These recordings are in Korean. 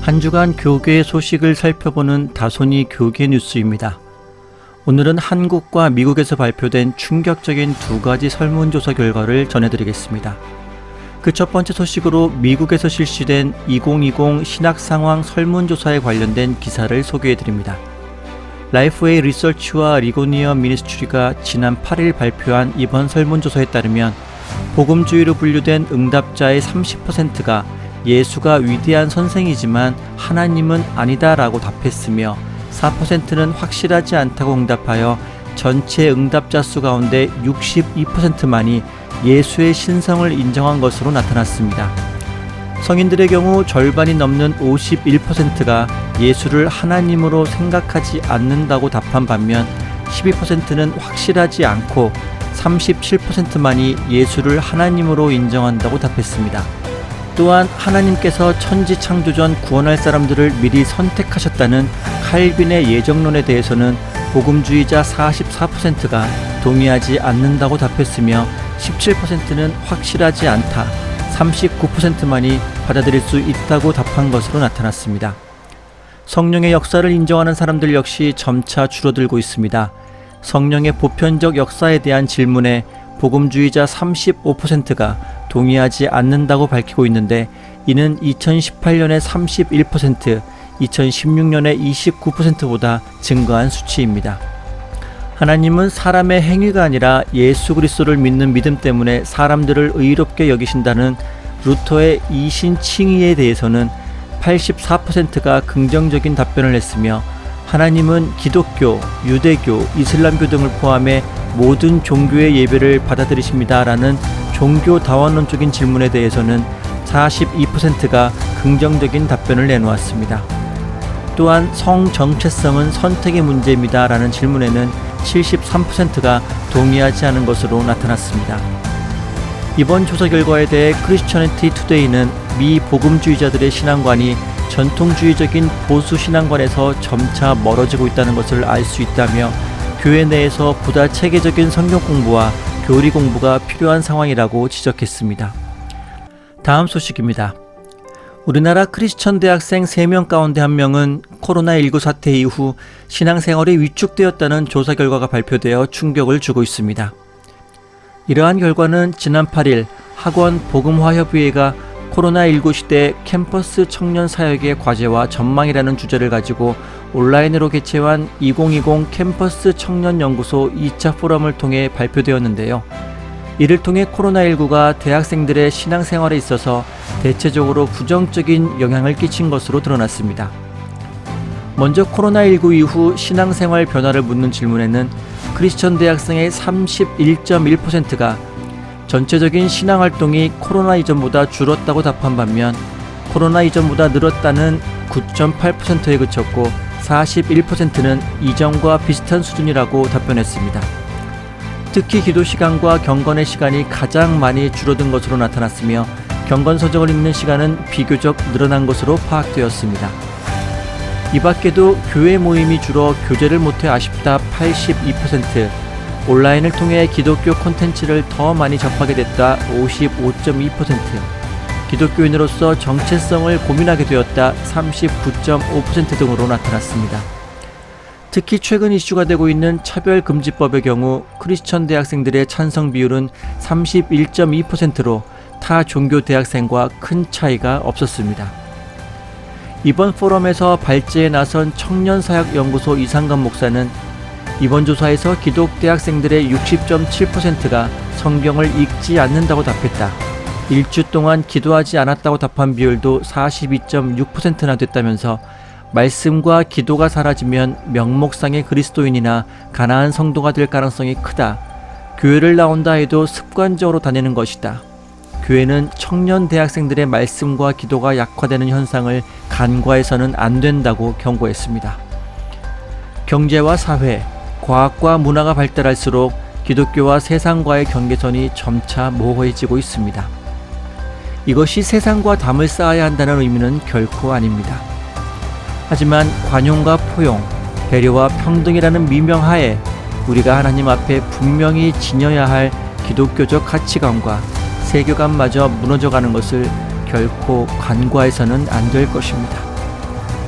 한 주간 교계의 소식을 살펴보는 다소니 교계 뉴스입니다. 오늘은 한국과 미국에서 발표된 충격적인 두 가지 설문조사 결과를 전해드리겠습니다. 그 첫 번째 소식으로 미국에서 실시된 2020 신학상황 설문조사에 관련된 기사를 소개해드립니다. 라이프웨이 리서치와 리고니언 미니스트리가 지난 8일 발표한 이번 설문조사에 따르면 복음주의로 분류된 응답자의 30%가 예수가 위대한 선생이지만 하나님은 아니다라고 답했으며 4%는 확실하지 않다고 응답하여 전체 응답자 수 가운데 62%만이 예수의 신성을 인정한 것으로 나타났습니다. 성인들의 경우 절반이 넘는 51%가 예수를 하나님으로 생각하지 않는다고 답한 반면 12%는 확실하지 않고 37%만이 예수를 하나님으로 인정한다고 답했습니다. 또한 하나님께서 천지 창조 전 구원할 사람들을 미리 선택하셨다는 칼빈의 예정론에 대해서는 복음주의자 44%가 동의하지 않는다고 답했으며 17%는 확실하지 않다, 39%만이 받아들일 수 있다고 답한 것으로 나타났습니다. 성령의 역사를 인정하는 사람들 역시 점차 줄어들고 있습니다. 성령의 보편적 역사에 대한 질문에 복음주의자 35%가 동의하지 않는다고 밝히고 있는데 이는 2018년의 31%, 2016년의 29%보다 증가한 수치입니다. 하나님은 사람의 행위가 아니라 예수 그리스도를 믿는 믿음 때문에 사람들을 의롭게 여기신다는 루터의 이신칭의에 대해서는 84%가 긍정적인 답변을 했으며 하나님은 기독교, 유대교, 이슬람교 등을 포함해 모든 종교의 예배를 받아들이십니다라는 종교다원론적인 질문에 대해서는 42%가 긍정적인 답변을 내놓았습니다. 또한 성정체성은 선택의 문제입니다라는 질문에는 73%가 동의하지 않은 것으로 나타났습니다. 이번 조사 결과에 대해 크리스처니티 투데이는 미 복음주의자들의 신앙관이 전통주의적인 보수 신앙관에서 점차 멀어지고 있다는 것을 알 수 있다며 교회 내에서 보다 체계적인 성경 공부와 교리 공부가 필요한 상황이라고 지적했습니다. 다음 소식입니다. 우리나라 크리스천 대학생 3명 가운데 1명은 코로나19 사태 이후 신앙생활이 위축되었다는 조사 결과가 발표되어 충격을 주고 있습니다. 이러한 결과는 지난 8일 학원 복음화협의회가 코로나19 시대 캠퍼스 청년 사역의 과제와 전망이라는 주제를 가지고 온라인으로 개최한 2020 캠퍼스 청년 연구소 2차 포럼을 통해 발표되었는데요. 이를 통해 코로나19가 대학생들의 신앙생활에 있어서 대체적으로 부정적인 영향을 끼친 것으로 드러났습니다. 먼저 코로나19 이후 신앙생활 변화를 묻는 질문에는 크리스천 대학생의 31.1%가 전체적인 신앙활동이 코로나 이전보다 줄었다고 답한 반면 코로나 이전보다 늘었다는 9.8%에 그쳤고 41%는 이전과 비슷한 수준이라고 답변했습니다. 특히 기도 시간과 경건의 시간이 가장 많이 줄어든 것으로 나타났으며 경건 서적을 읽는 시간은 비교적 늘어난 것으로 파악되었습니다. 이 밖에도 교회 모임이 줄어 교제를 못해 아쉽다 82%, 온라인을 통해 기독교 콘텐츠를 더 많이 접하게 됐다 55.2%, 기독교인으로서 정체성을 고민하게 되었다 39.5% 등으로 나타났습니다. 특히 최근 이슈가 되고 있는 차별금지법의 경우 크리스천 대학생들의 찬성 비율은 31.2%로 타 종교 대학생과 큰 차이가 없었습니다. 이번 포럼에서 발제에 나선 청년사역연구소 이상건 목사는 이번 조사에서 기독 대학생들의 60.7%가 성경을 읽지 않는다고 답했다. 일주 동안 기도하지 않았다고 답한 비율도 42.6%나 됐다면서 말씀과 기도가 사라지면 명목상의 그리스도인이나 가나안 성도가 될 가능성이 크다. 교회를 나온다 해도 습관적으로 다니는 것이다. 교회는 청년 대학생들의 말씀과 기도가 약화되는 현상을 간과해서는 안 된다고 경고했습니다. 경제와 사회, 과학과 문화가 발달할수록 기독교와 세상과의 경계선이 점차 모호해지고 있습니다. 이것이 세상과 담을 쌓아야 한다는 의미는 결코 아닙니다. 하지만 관용과 포용, 배려와 평등이라는 미명하에 우리가 하나님 앞에 분명히 지녀야 할 기독교적 가치관과 세계관마저 무너져가는 것을 결코 간과해서는 안 될 것입니다.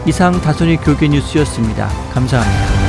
이상 다선이 교계 뉴스였습니다. 감사합니다.